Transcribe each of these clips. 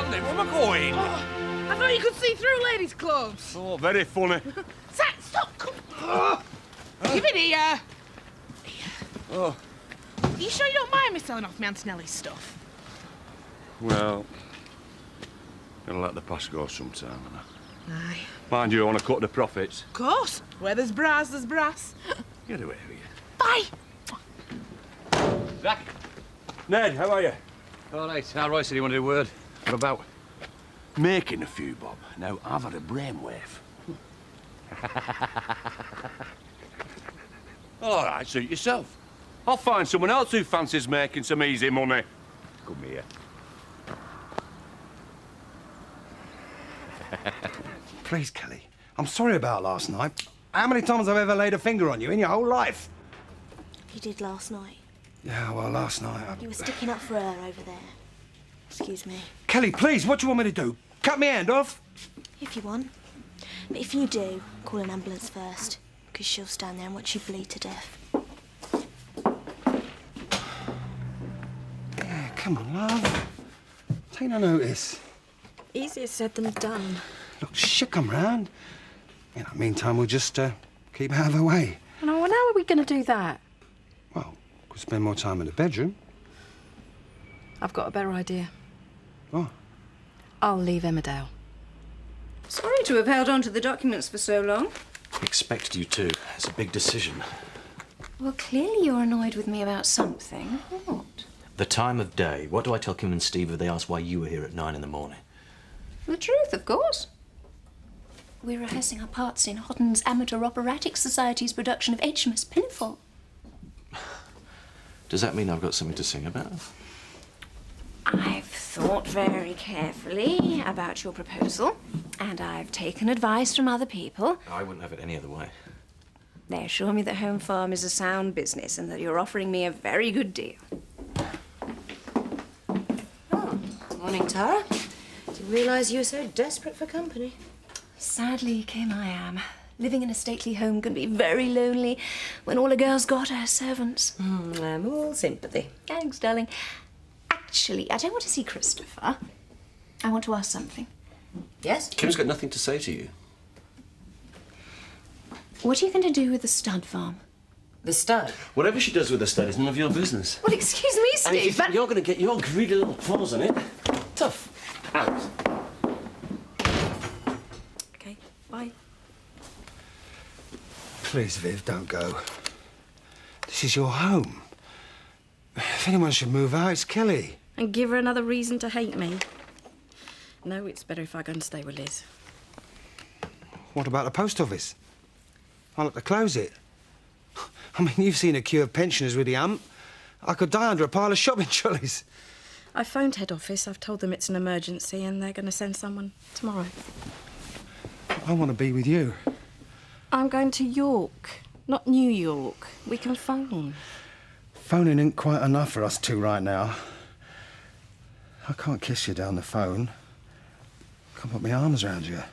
happening? Where am I going? Oh, I thought you could see through ladies' clothes. Oh, very funny. Zach, stop! Come. Give it here. Oh. Are you sure you don't mind me selling off my Antonelli's stuff? Well, gonna let the past go sometime, and Aye. mind you, I want to cut the profits. Of course. Where there's brass, there's brass. Get away with you. Bye. Zach. Ned, how are you? All right. Roy said he wanted a word. What about? Making a few, Bob. Now, I've had a brainwave. All right, suit yourself. I'll find someone else who fancies making some easy money. Come here. Please, Kelly, I'm sorry about last night. How many times have I ever laid a finger on you in your whole life? You did last night. Yeah, well, last night You were sticking up for her over there. Excuse me. Kelly, please, what do you want me to do? Cut my hand off? If you want. But if you do, call an ambulance first, because she'll stand there and watch you bleed to death. Yeah, come on, love. Take no notice. Easier said than done. Look, she'll come round. In the meantime, we'll just keep out of her way. No, well, how are we going to do that? Well, we'll spend more time in the bedroom. I've got a better idea. What? I'll leave Emmerdale. Sorry to have held on to the documents for so long. Expect you to. It's a big decision. Well, clearly you're annoyed with me about something. What? The time of day. What do I tell Kim and Steve if they ask why you were here at 9 in the morning? The truth, of course. We're rehearsing our parts in Hodden's Amateur Operatic Society's production of HMS Pinafore. Does that mean I've got something to sing about? I've thought very carefully about your proposal, and I've taken advice from other people. I wouldn't have it any other way. They assure me that Home Farm is a sound business and that you're offering me a very good deal. Oh, morning, Tara. Didn't realise you were so desperate for company. Sadly, Kim, I am. Living in a stately home can be very lonely when all a girl's got are servants. I'm all sympathy. Thanks, darling. Actually, I don't want to see Christopher. I want to ask something. Yes? Kim's got nothing to say to you. What are you going to do with the stud farm? The stud? Whatever she does with the stud is none of your business. Well, excuse me, And if you Steve, think you're going to get your greedy little paws on it, tough. Out. Okay, bye. Please, Viv, don't go. This is your home. If anyone should move out, it's Kelly. And give her another reason to hate me. No, it's better if I go and stay with Liz. What about the post office? I'll have to close it. I mean, you've seen a queue of pensioners with the hump. I could die under a pile of shopping trolleys. I phoned head office. I've told them it's an emergency and they're going to send someone tomorrow. I want to be with you. I'm going to York, not New York. We can phone. Phoning ain't quite enough for us two right now. I can't kiss you down the phone. I can't put my arms around you.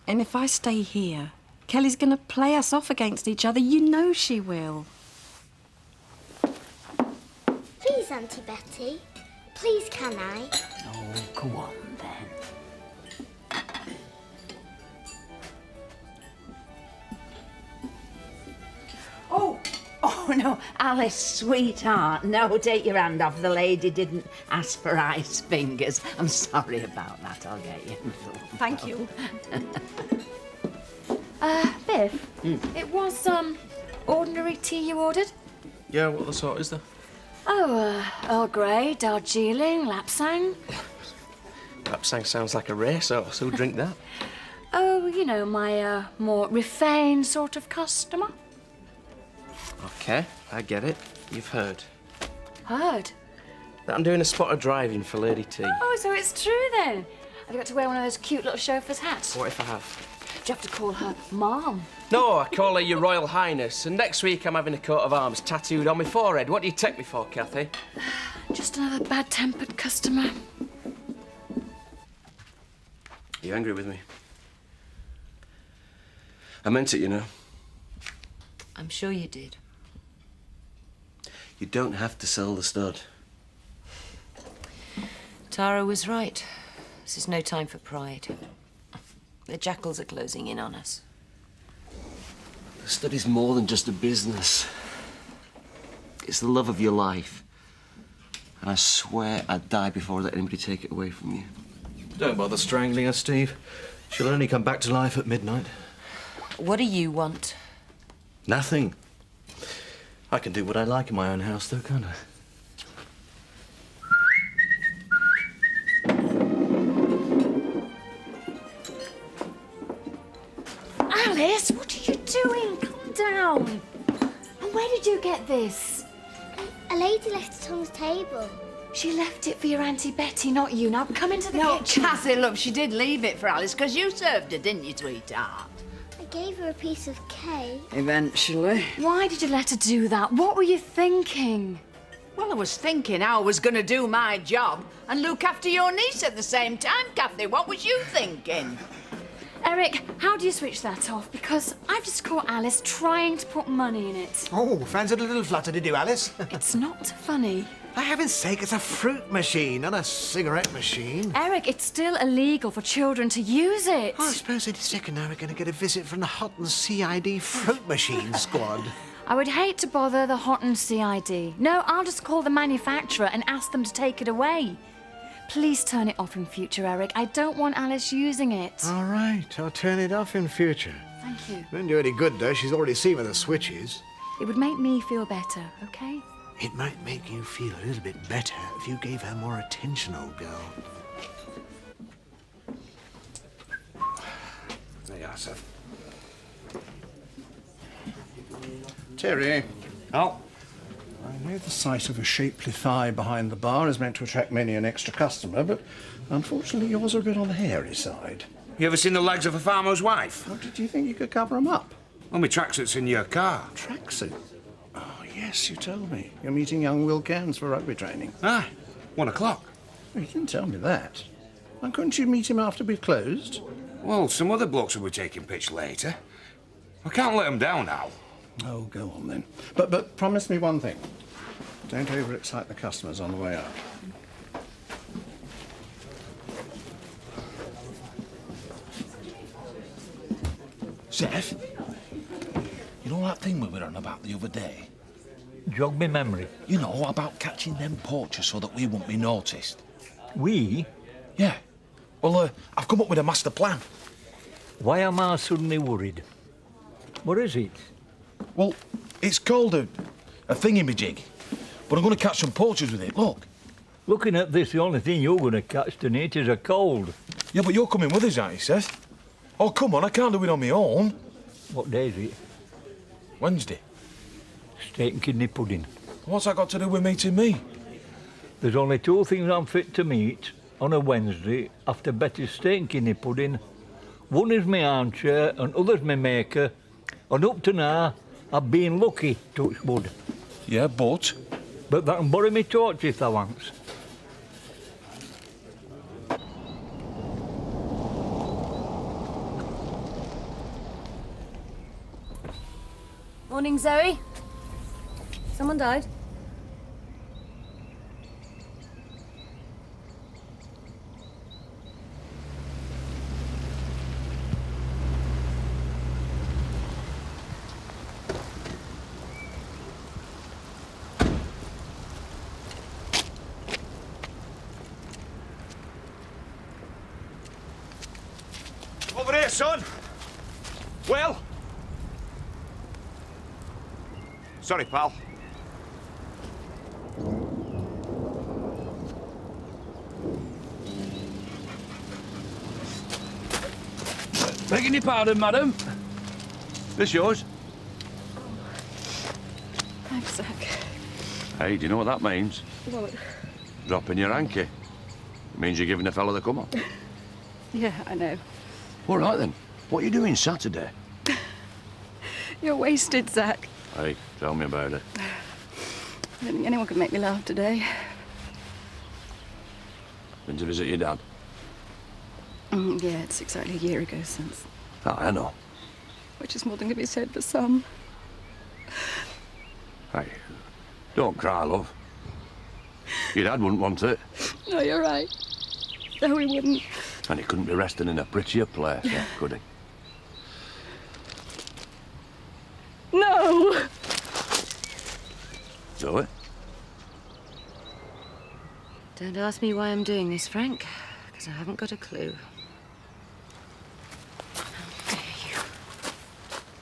And if I stay here, Kelly's going to play us off against each other. You know she will. Please, Auntie Betty. Please, can I? Oh, go on, then. Oh, no, Alice, sweetheart, no, take your hand off. The lady didn't ask for ice fingers. I'm sorry about that. I'll get you. Thank you. Biff, it was, ordinary tea you ordered? Yeah, what other sort is there? Oh, Earl Grey, Darjeeling, Lapsang. Lapsang sounds like a racehorse. Who'd drink that? Oh, you know, my, more refined sort of customer. OK, I get it. You've heard. Heard? That I'm doing a spot of driving for Lady T. Oh, so it's true then. Have you got to wear one of those cute little chauffeur's hats? What if I have? Do you have to call her Mom? No, I call her Your Royal Highness. And next week I'm having a coat of arms tattooed on my forehead. What do you take me for, Kathy? Just another bad-tempered customer. Are you angry with me? I meant it, you know. I'm sure you did. You don't have to sell the stud. Tara was right. This is no time for pride. The jackals are closing in on us. The study's more than just a business. It's the love of your life. And I swear I'd die before I let anybody take it away from you. Don't bother strangling her, Steve. She'll only come back to life at midnight. What do you want? Nothing. I can do what I like in my own house, though, can't I? Alice, what are you doing? Calm down. And where did you get this? A lady left it on the table. She left it for your Auntie Betty, not you. Now come into the kitchen. Cassie, look, she did leave it for Alice because you served her, didn't you, sweetheart? I gave her a piece of cake. Eventually. Why did you let her do that? What were you thinking? Well, I was thinking how I was going to do my job and look after your niece at the same time, Kathy. What was you thinking? Eric, how do you switch that off? Because I've just caught Alice trying to put money in it. Oh, fancied a little flutter, did you, Alice? It's not funny. For heaven's sake, it's a fruit machine, not a cigarette machine. Eric, it's still illegal for children to use it. Oh, I suppose any second now we're going to get a visit from the Hotton CID fruit machine squad. I would hate to bother the Hotton CID. No, I'll just call the manufacturer and ask them to take it away. Please turn it off in future, Eric. I don't want Alice using it. All right, I'll turn it off in future. Thank you. Won't do any good, though. She's already seen where the switch is. It would make me feel better, OK? It might make you feel a little bit better if you gave her more attention, old girl. There you are, sir. Terry. Oh. I know the sight of a shapely thigh behind the bar is meant to attract many an extra customer, but unfortunately yours are a bit on the hairy side. You ever seen the legs of a farmer's wife? How did you think you could cover them up? Well, my tracksuit's in your car. Tracksuit? Oh, yes, you told me. You're meeting young Will Cairns for rugby training. Ah, 1 o'clock. Well, you didn't tell me that. Why couldn't you meet him after we've closed? Well, some other blokes will be taking pitch later. I can't let them down now. Oh, go on then. But promise me one thing. Don't overexcite the customers on the way out. Seth, you know that thing we were on about the other day? Jog me memory. You know, about catching them poachers so that we won't be noticed. We? Yeah. Well, I've come up with a master plan. Why am I suddenly worried? What is it? Well, it's called a thingamajig. But I'm going to catch some poachers with it, look. Looking at this, the only thing you're going to catch tonight is a cold. Yeah, but you're coming with us, aren't you, Seth? Oh, come on, I can't do it on my own. What day is it? Wednesday. Steak and kidney pudding. What's that got to do with meeting me? There's only 2 things I'm fit to meet on a Wednesday after Betty's steak and kidney pudding. One is my armchair and other's my maker. And up to now, I've been lucky, touch wood. Yeah, but? But that can borrow me torch if thou wants. Morning, Zoe. Someone died? Over here, son. Well? Sorry, pal. Begging your pardon, madam. This yours? Thanks, Zach. Hey, do you know what that means? What? Dropping your hanky. It means you're giving a fella the come on. Yeah, I know. All right, then. What are you doing Saturday? You're wasted, Zach. Hey, tell me about it. I don't think anyone could make me laugh today. Been to visit your dad? Yeah, it's exactly a year ago since. Oh, I know. Which is more than can be said for some. Hey, don't cry, love. Your dad wouldn't want it. No, you're right. No, he wouldn't. And he couldn't be resting in a prettier place, could he? No! Zoe? Don't ask me why I'm doing this, Frank, because I haven't got a clue.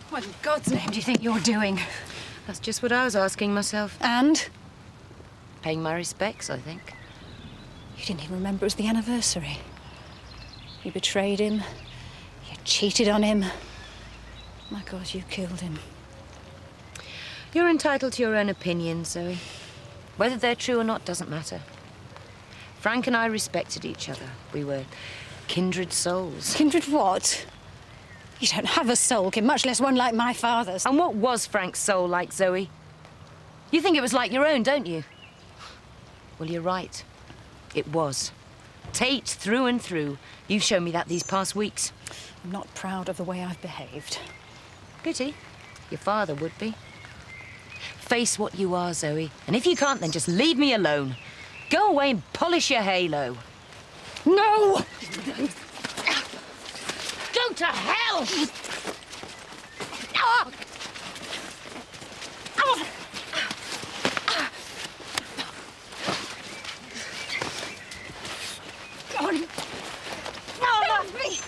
What in God's name do you think you're doing? That's just what I was asking myself. And? Paying my respects, I think. You didn't even remember it was the anniversary. You betrayed him. You cheated on him. My God, you killed him. You're entitled to your own opinions, Zoe. Whether they're true or not doesn't matter. Frank and I respected each other. We were kindred souls. Kindred what? You don't have a soul, Kim, much less one like my father's. And what was Frank's soul like, Zoe? You think it was like your own, don't you? Well, you're right. It was. Tate through and through. You've shown me that these past weeks. I'm not proud of the way I've behaved. Pity. Your father would be. Face what you are, Zoe. And if you can't, then just leave me alone. Go away and polish your halo. No! Go to hell! God. No, not me!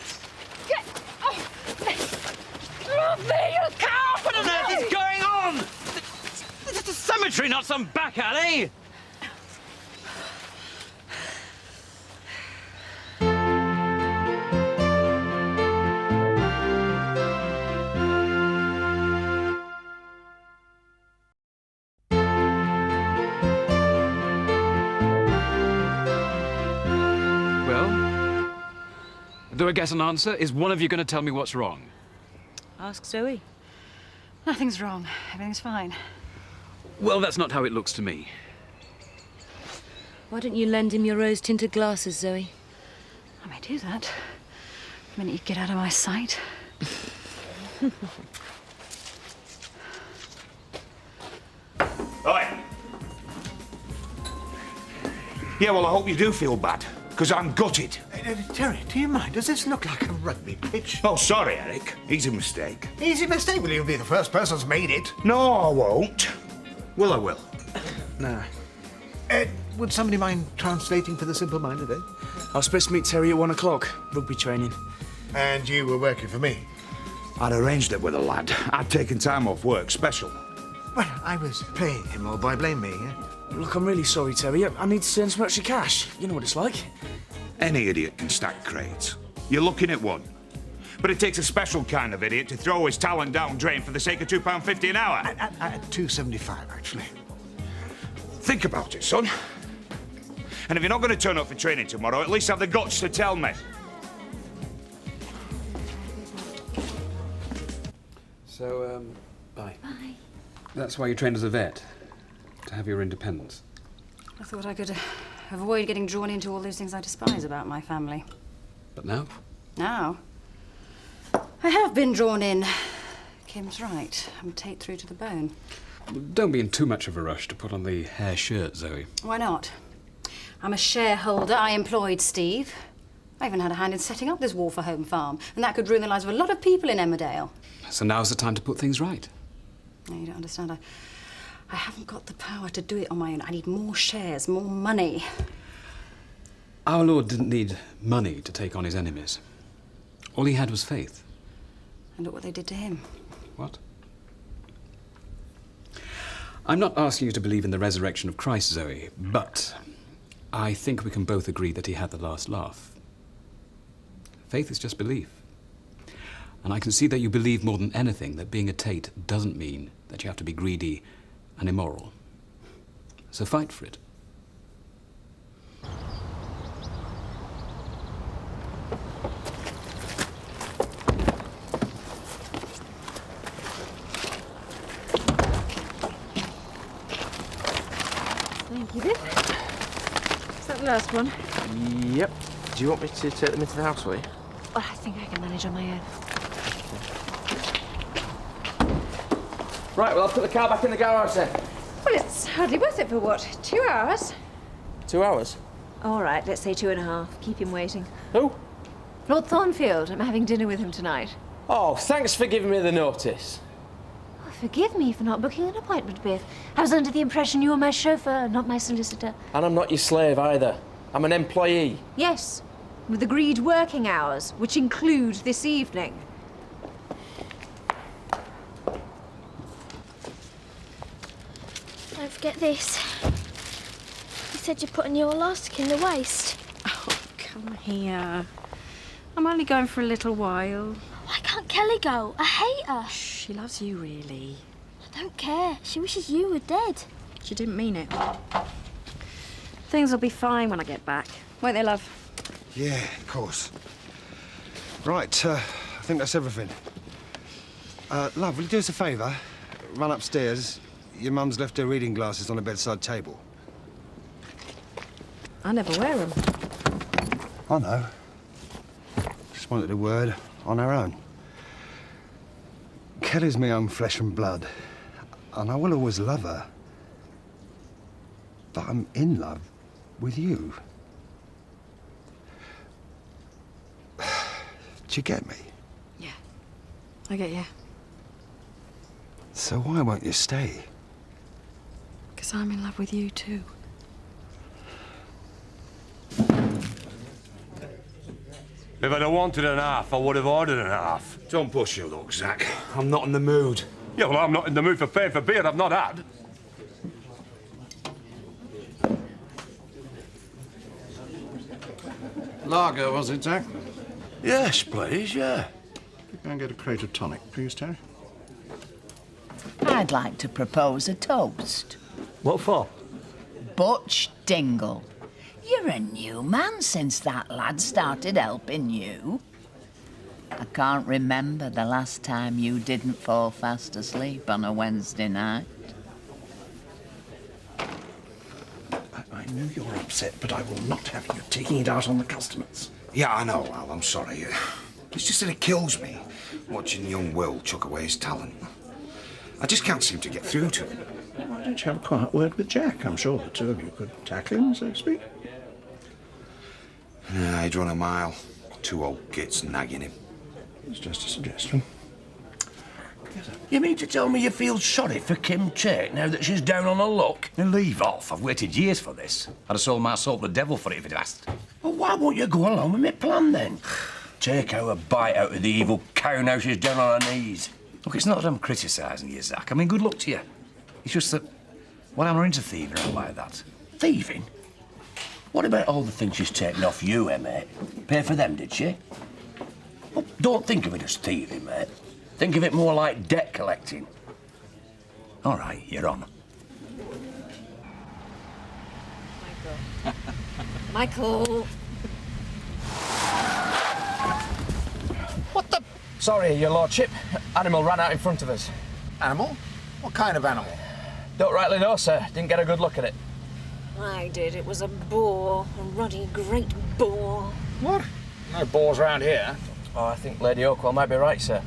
Get off me! Off me, you coward! What on earth is going on? This is a cemetery, not some back alley! Do I get an answer? Is one of you going to tell me what's wrong? Ask Zoe. Nothing's wrong. Everything's fine. Well, that's not how it looks to me. Why don't you lend him your rose-tinted glasses, Zoe? I may do that. The minute you get out of my sight. Oi! Yeah, well, I hope you do feel bad, because I'm gutted. Terry, do you mind? Does this look like a rugby pitch? Oh, sorry, Eric. Easy mistake. Easy mistake? Well, you'll be the first person who's made it. No, I won't. Well, I will. No. Would somebody mind translating for the simple-minded, eh? I was supposed to meet Terry at 1 o'clock, rugby training. And you were working for me? I'd arranged it with a lad. I'd taken time off work, special. Well, I was playing him, or by blame me, eh? Look, I'm really sorry, Terry. I need to send some extra cash. You know what it's like. Any idiot can stack crates. You're looking at one. But it takes a special kind of idiot to throw his talent down drain for the sake of £2.50 an hour. At $2.75, actually. Think about it, son. And if you're not going to turn up for training tomorrow, at least have the guts to tell me. So, bye. Bye. That's why you trained as a vet? To have your independence? I thought I could avoid getting drawn into all those things I despise about my family. But now? Now? I have been drawn in. Kim's right. I'm Tate through to the bone. Don't be in too much of a rush to put on the hair shirt, Zoe. Why not? I'm a shareholder. I employed Steve. I even had a hand in setting up this War for Home farm, and that could ruin the lives of a lot of people in Emmerdale. So now's the time to put things right. No, you don't understand. I haven't got the power to do it on my own. I need more shares, more money. Our Lord didn't need money to take on his enemies. All he had was faith. And look what they did to him. What? I'm not asking you to believe in the resurrection of Christ, Zoe, but I think we can both agree that he had the last laugh. Faith is just belief. And I can see that you believe more than anything that being a Tate doesn't mean that you have to be greedy and immoral. So fight for it. Thank you, Viv. Is that the last one? Yep. Do you want me to take them into the house for you? Well, I think I can manage on my own. Right, well, I'll put the car back in the garage then. Well, it's hardly worth it for what? 2 hours? 2 hours? All right, let's say 2.5. Keep him waiting. Who? Lord Thornfield. I'm having dinner with him tonight. Oh, thanks for giving me the notice. Oh, forgive me for not booking an appointment, Biff. I was under the impression you were my chauffeur, not my solicitor. And I'm not your slave either. I'm an employee. Yes, with agreed working hours, which include this evening. Don't forget this. You said you're putting your elastic in the waist. Oh, come here. I'm only going for a little while. Why can't Kelly go? I hate her. She loves you, really. I don't care. She wishes you were dead. She didn't mean it. Things will be fine when I get back. Won't they, love? Yeah, of course. Right, I think that's everything. Love, will you do us a favour? Run upstairs. Your mum's left her reading glasses on the bedside table. I never wear them. I know. Just wanted a word on our own. Kelly's my own flesh and blood, and I will always love her. But I'm in love with you. Do you get me? Yeah, I get you. So why won't you stay? Because I'm in love with you, too. If I'd have wanted an half, I would have ordered an half. Don't push your luck, Zach. I'm not in the mood. Yeah, well, I'm not in the mood for paying for beer I've not had. Lager, was it, Jack? Yes, please, yeah. Go and get a crate of tonic, please, Terry. I'd like to propose a toast. What for? Butch Dingle. You're a new man since that lad started helping you. I can't remember the last time you didn't fall fast asleep on a Wednesday night. I know you're upset, but I will not have you taking it out on the customers. Yeah, I know, Al. I'm sorry. It's just that it kills me watching young Will chuck away his talent. I just can't seem to get through to him. Why don't you have a quiet word with Jack? I'm sure the two of you could tackle him, so to speak. Yeah, he'd run a mile. Two old gits nagging him. It's just a suggestion. You mean to tell me you feel sorry for Kim Tate now that she's down on her luck? Now leave off. I've waited years for this. I'd have sold my soul to the devil for it if he'd asked. Well, why won't you go along with my plan then? Take our bite out of the evil cow now she's down on her knees. Look, it's not that I'm criticising you, Zach. I mean, good luck to you. It's just that, well, I'm not into thieving around like that. Thieving? What about all the things she's taken off you, mate? Pay for them, did she? Well, don't think of it as thieving, mate. Think of it more like debt collecting. All right, you're on. Michael. What the? Sorry, your lordship. Animal ran out in front of us. Animal? What kind of animal? Don't rightly know, sir. Didn't get a good look at it. I did. It was a boar. A ruddy, great boar. What? No boars around here. Oh, I think Lady Oakwell might be right, sir.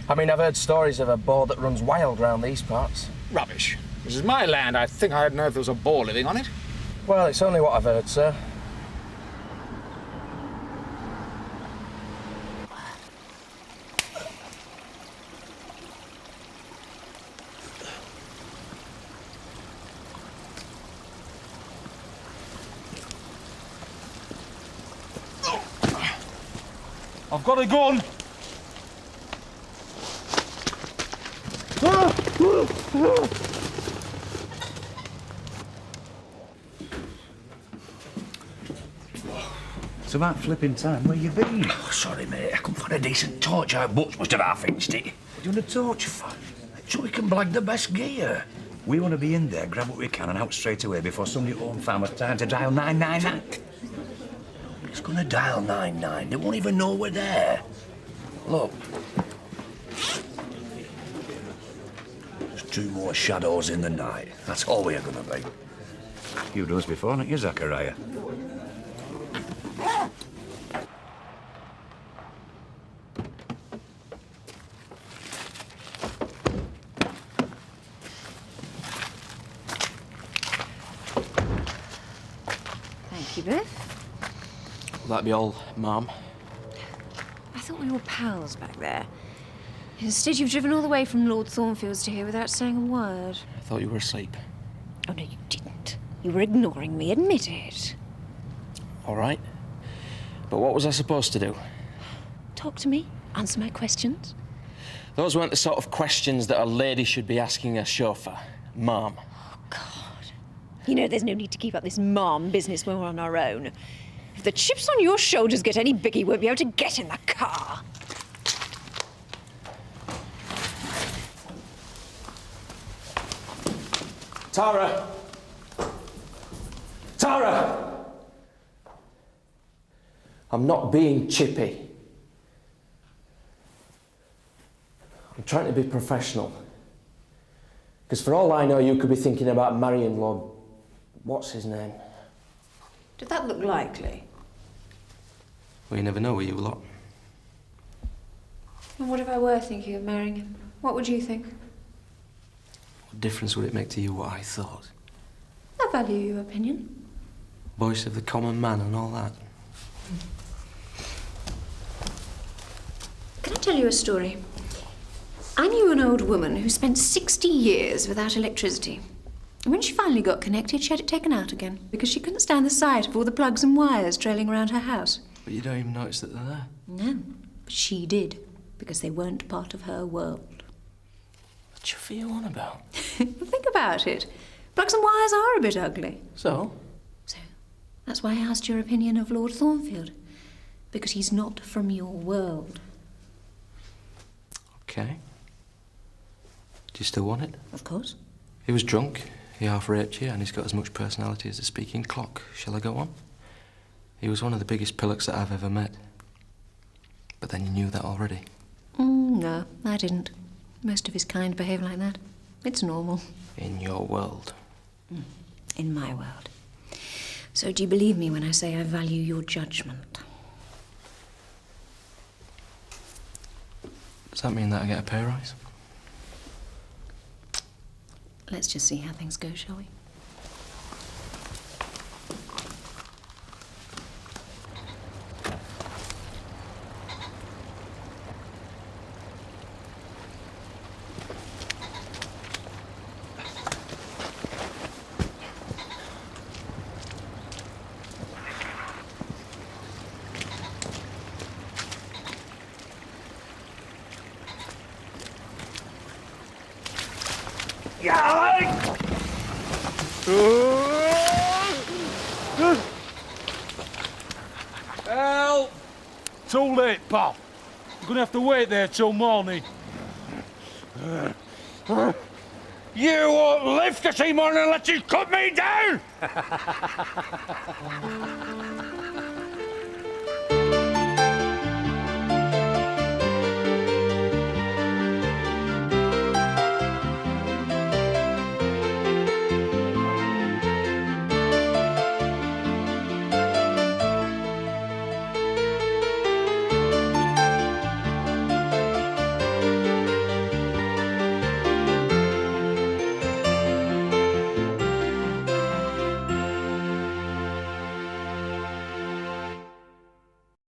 I mean, I've heard stories of a boar that runs wild round these parts. Rubbish. This is my land. I think I'd know if there was a boar living on it. Well, it's only what I've heard, sir. I've got a gun. It's about flipping time. Where you been? Oh, sorry, mate. I couldn't find a decent torch. Our butch must have half-inched it. What do you want a torch for? So we can blag the best gear. We want to be in there, grab what we can, and out straight away before somebody at home found us time to dial 999. It's gonna dial 99. They won't even know we're there. Look. There's two more shadows in the night. That's all we're gonna be. You've done this before, haven't you, Zachariah? Thank you, Biff. Will that be all, Mum? I thought we were pals back there. Instead, you've driven all the way from Lord Thornfield's to here without saying a word. I thought you were asleep. Oh, no, you didn't. You were ignoring me, admit it. All right. But what was I supposed to do? Talk to me. Answer my questions. Those weren't the sort of questions that a lady should be asking a chauffeur. Mum. Oh, God. You know, there's no need to keep up this mom business when we're on our own. If the chips on your shoulders get any bigger, you won't be able to get in the car. Tara! Tara! I'm not being chippy. I'm trying to be professional. Because for all I know, you could be thinking about marrying Lord... What's his name? Did that look likely? Well, you never know with you lot. And what if I were thinking of marrying him? What would you think? What difference would it make to you what I thought? I value your opinion. Voice of the common man and all that. Can I tell you a story? I knew an old woman who spent 60 years without electricity. And when she finally got connected, she had it taken out again because she couldn't stand the sight of all the plugs and wires trailing around her house. But you don't even notice that they're there. No, but she did because they weren't part of her world. What chuff are you on about? Think about it. Plugs and wires are a bit ugly. So? So, that's why I asked your opinion of Lord Thornfield. Because he's not from your world. Okay. Do you still want it? Of course. He was drunk, he half-raped you, and he's got as much personality as a speaking clock. Shall I go on? He was one of the biggest pillocks that I've ever met. But then you knew that already. No, I didn't. Most of his kind behave like that. It's normal. In your world. In my world. So do you believe me when I say I value your judgment? Does that mean that I get a pay rise? Let's just see how things go, shall we? Help! Too late, pal. You're gonna have to wait there till morning. You won't live to see morning unless you cut me down!